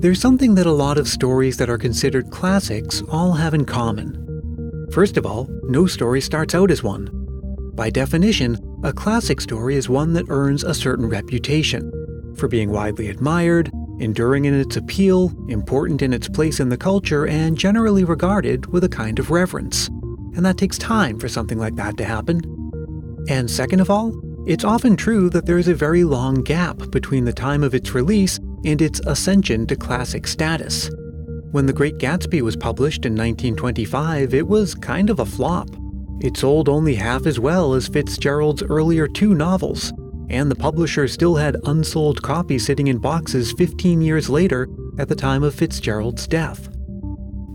There's something that a lot of stories that are considered classics all have in common. First of all, no story starts out as one. By definition, a classic story is one that earns a certain reputation for being widely admired, enduring in its appeal, important in its place in the culture, and generally regarded with a kind of reverence. And that takes time for something like that to happen. And second of all, it's often true that there is a very long gap between the time of its release and its ascension to classic status. When The Great Gatsby was published in 1925, it was kind of a flop. It sold only half as well as Fitzgerald's earlier 2 novels, and the publisher still had unsold copies sitting in boxes 15 years later at the time of Fitzgerald's death.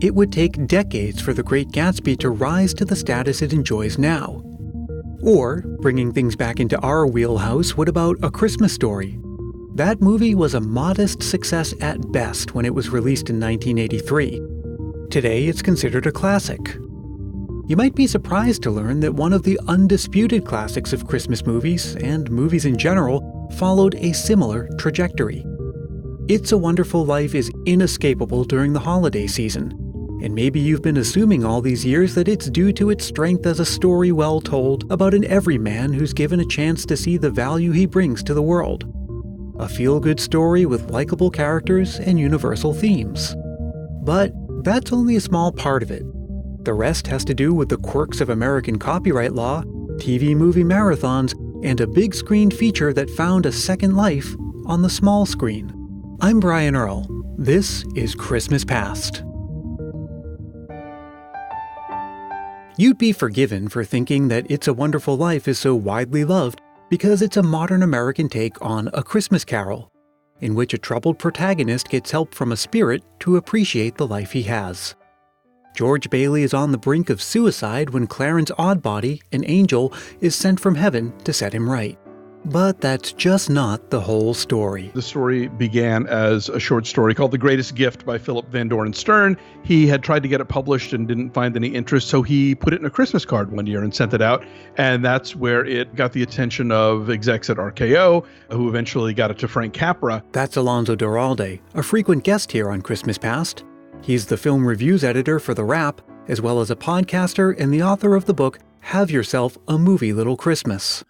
It would take decades for The Great Gatsby to rise to the status it enjoys now. Or, bringing things back into our wheelhouse, what about A Christmas Story? That movie was a modest success at best when it was released in 1983. Today, it's considered a classic. You might be surprised to learn that one of the undisputed classics of Christmas movies, and movies in general, followed a similar trajectory. It's a Wonderful Life is inescapable during the holiday season, and maybe you've been assuming all these years that it's due to its strength as a story well told about an everyman who's given a chance to see the value he brings to the world. A feel-good story with likable characters and universal themes. But that's only a small part of it. The rest has to do with the quirks of American copyright law, TV movie marathons, and a big screen feature that found a second life on the small screen. I'm Brian Earl. This is Christmas Past. You'd be forgiven for thinking that It's a Wonderful Life is so widely loved because it's a modern American take on A Christmas Carol, in which a troubled protagonist gets help from a spirit to appreciate the life he has. George Bailey is on the brink of suicide when Clarence Oddbody, an angel, is sent from heaven to set him right. But that's just not the whole story. The story began as a short story called The Greatest Gift by Philip Van Doren Stern. He had tried to get it published and didn't find any interest, so he put it in a Christmas card one year and sent it out. And that's where it got the attention of execs at RKO, who eventually got it to Frank Capra. That's Alonso Duralde, a frequent guest here on Christmas Past. He's the film reviews editor for The Wrap, as well as a podcaster and the author of the book Have Yourself a Movie Little Christmas.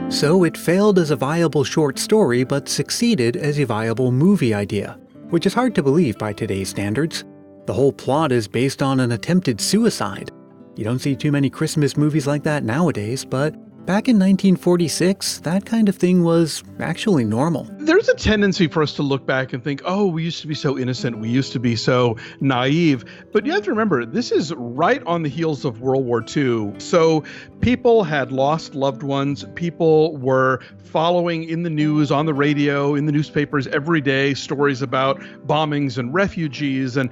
So it failed as a viable short story, but succeeded as a viable movie idea, which is hard to believe by today's standards. The whole plot is based on an attempted suicide. You don't see too many Christmas movies like that nowadays, but back in 1946, that kind of thing was actually normal. There's a tendency for us to look back and think, oh, we used to be so innocent, we used to be so naive. But you have to remember, this is right on the heels of World War II. So people had lost loved ones. People were following in the news, on the radio, in the newspapers every day, stories about bombings and refugees. And,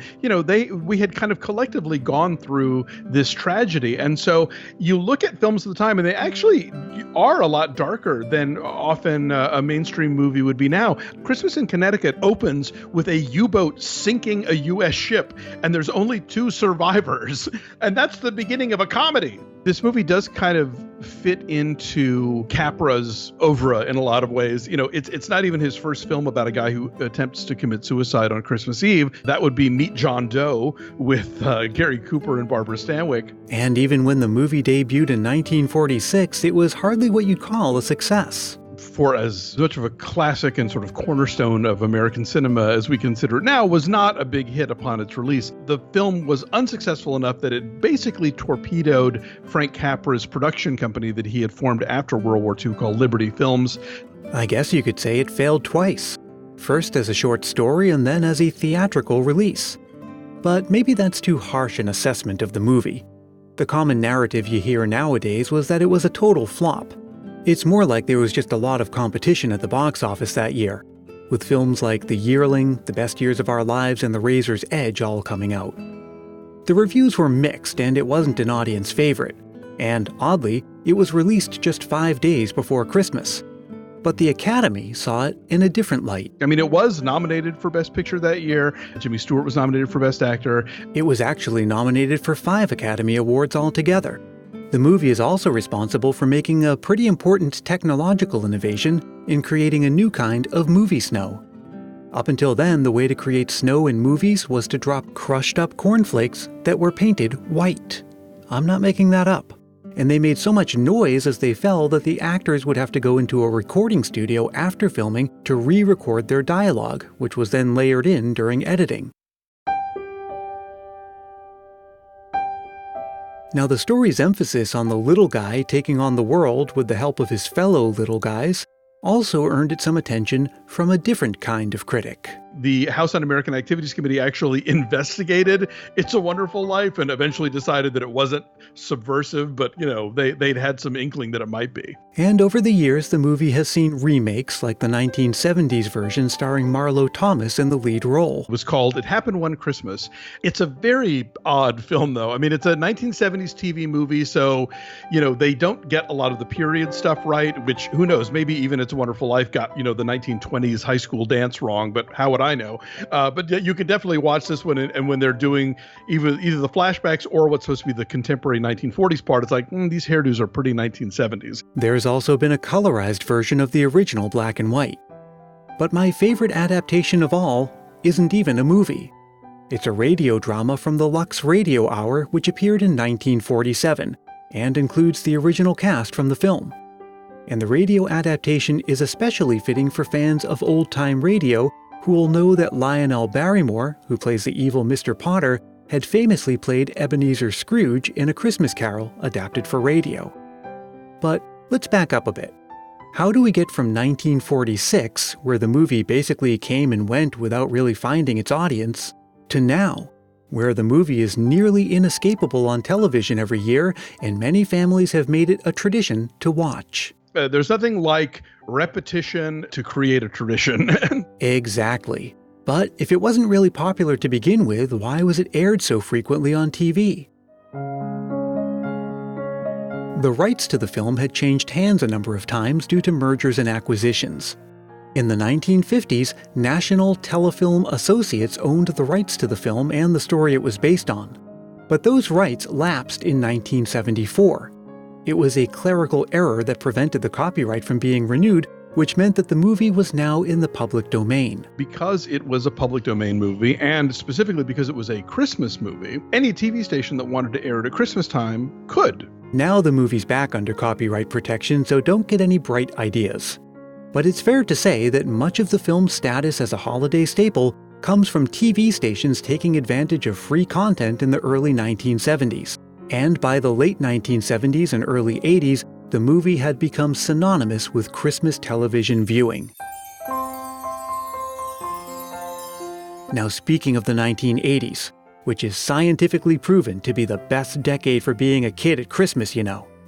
we had kind of collectively gone through this tragedy. And so you look at films at the time and they actually are a lot darker than often a mainstream movie would be now. Christmas in Connecticut opens with a U-boat sinking a U.S. ship, and there's only 2 survivors. And that's the beginning of a comedy. This movie does kind of fit into Capra's oeuvre in a lot of ways. It's not even his first film about a guy who attempts to commit suicide on Christmas Eve. That would be Meet John Doe with Gary Cooper and Barbara Stanwyck. And even when the movie debuted in 1946, it was hardly what you'd call a success. For as much of a classic and sort of cornerstone of American cinema as we consider it now, was not a big hit upon its release. The film was unsuccessful enough that it basically torpedoed Frank Capra's production company that he had formed after World War II called Liberty Films. I guess you could say it failed twice. First as a short story and then as a theatrical release. But maybe that's too harsh an assessment of the movie. The common narrative you hear nowadays was that it was a total flop. It's more like there was just a lot of competition at the box office that year, with films like The Yearling, The Best Years of Our Lives, and The Razor's Edge all coming out. The reviews were mixed and it wasn't an audience favorite, and oddly, it was released just 5 days before Christmas. But the Academy saw it in a different light. I mean, it was nominated for Best Picture that year. Jimmy Stewart was nominated for Best Actor. It was actually nominated for 5 Academy Awards altogether. The movie is also responsible for making a pretty important technological innovation in creating a new kind of movie snow. Up until then, the way to create snow in movies was to drop crushed up cornflakes that were painted white. I'm not making that up. And they made so much noise as they fell that the actors would have to go into a recording studio after filming to re-record their dialogue, which was then layered in during editing. Now, the story's emphasis on the little guy taking on the world with the help of his fellow little guys also earned it some attention from a different kind of critic. The House Un-American Activities Committee actually investigated It's a Wonderful Life and eventually decided that it wasn't subversive, but, they'd had some inkling that it might be. And over the years, the movie has seen remakes like the 1970s version starring Marlo Thomas in the lead role. It was called It Happened One Christmas. It's a very odd film, though. I mean, it's a 1970s TV movie, so, they don't get a lot of the period stuff right, which, who knows, maybe even It's a Wonderful Life got, the 1920s high school dance wrong, but how would I know? But you can definitely watch this one, and when they're doing either the flashbacks or what's supposed to be the contemporary 1940s part, it's like, these hairdos are pretty 1970s. There's also been a colorized version of the original black and white. But my favorite adaptation of all isn't even a movie. It's a radio drama from the Lux Radio Hour, which appeared in 1947, and includes the original cast from the film. And the radio adaptation is especially fitting for fans of old-time radio who will know that Lionel Barrymore, who plays the evil Mr. Potter, had famously played Ebenezer Scrooge in A Christmas Carol adapted for radio. But let's back up a bit. How do we get from 1946, where the movie basically came and went without really finding its audience, to now, where the movie is nearly inescapable on television every year and many families have made it a tradition to watch? There's nothing like repetition to create a tradition. Exactly. But if it wasn't really popular to begin with, why was it aired so frequently on TV? The rights to the film had changed hands a number of times due to mergers and acquisitions. In the 1950s, National Telefilm Associates owned the rights to the film and the story it was based on. But those rights lapsed in 1974. It was a clerical error that prevented the copyright from being renewed, which meant that the movie was now in the public domain. Because it was a public domain movie, and specifically because it was a Christmas movie, any TV station that wanted to air it at Christmas time could. Now the movie's back under copyright protection, so don't get any bright ideas. But it's fair to say that much of the film's status as a holiday staple comes from TV stations taking advantage of free content in the early 1970s. And by the late 1970s and early 80s, the movie had become synonymous with Christmas television viewing. Now, speaking of the 1980s, which is scientifically proven to be the best decade for being a kid at Christmas,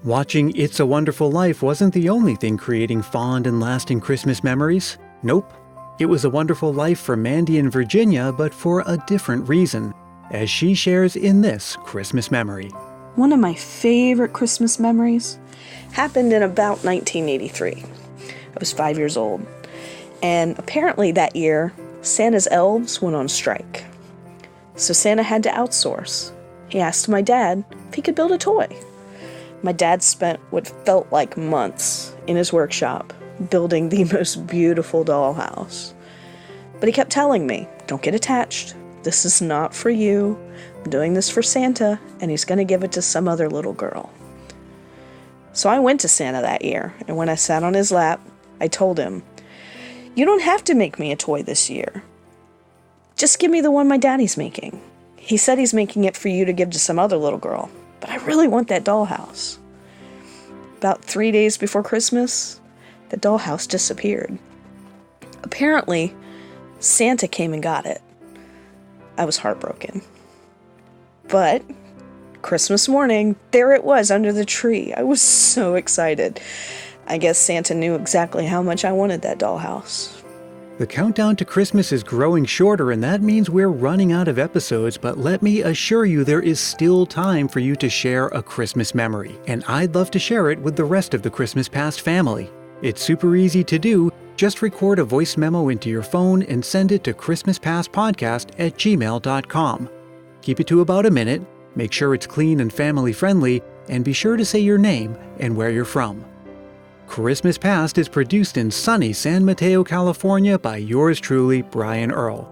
watching It's a Wonderful Life wasn't the only thing creating fond and lasting Christmas memories. Nope. It was a wonderful life for Mandy in Virginia, but for a different reason, as she shares in this Christmas memory. One of my favorite Christmas memories happened in about 1983. I was 5 years old, and apparently that year, Santa's elves went on strike. So Santa had to outsource. He asked my dad if he could build a toy. My dad spent what felt like months in his workshop building the most beautiful dollhouse. But he kept telling me, don't get attached. This is not for you. I'm doing this for Santa, and he's going to give it to some other little girl. So I went to Santa that year, and when I sat on his lap, I told him, you don't have to make me a toy this year. Just give me the one my daddy's making. He said he's making it for you to give to some other little girl, but I really want that dollhouse. About 3 days before Christmas, the dollhouse disappeared. Apparently, Santa came and got it. I was heartbroken. But Christmas morning, there it was under the tree. I was so excited. I guess Santa knew exactly how much I wanted that dollhouse. The countdown to Christmas is growing shorter, and that means we're running out of episodes, but let me assure you there is still time for you to share a Christmas memory, and I'd love to share it with the rest of the Christmas Past family. It's super easy to do. Just record a voice memo into your phone and send it to christmaspastpodcast@gmail.com. Keep it to about a minute, make sure it's clean and family friendly, and be sure to say your name and where you're from. Christmas Past is produced in sunny San Mateo, California by yours truly, Brian Earl.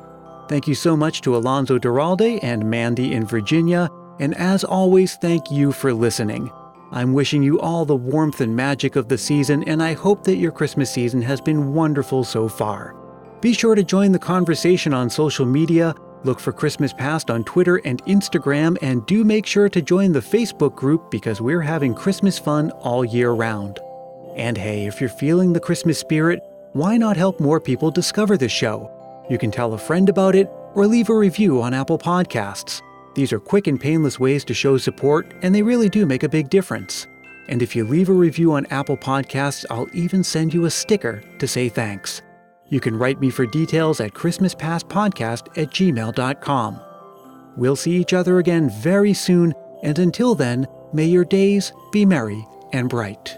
Thank you so much to Alonso Duralde and Mandy in Virginia, and as always, thank you for listening. I'm wishing you all the warmth and magic of the season, and I hope that your Christmas season has been wonderful so far. Be sure to join the conversation on social media, look for Christmas Past on Twitter and Instagram, and do make sure to join the Facebook group because we're having Christmas fun all year round. And hey, if you're feeling the Christmas spirit, why not help more people discover the show? You can tell a friend about it or leave a review on Apple Podcasts. These are quick and painless ways to show support, and they really do make a big difference. And if you leave a review on Apple Podcasts, I'll even send you a sticker to say thanks. You can write me for details at christmaspastpodcast@gmail.com. We'll see each other again very soon, and until then, may your days be merry and bright.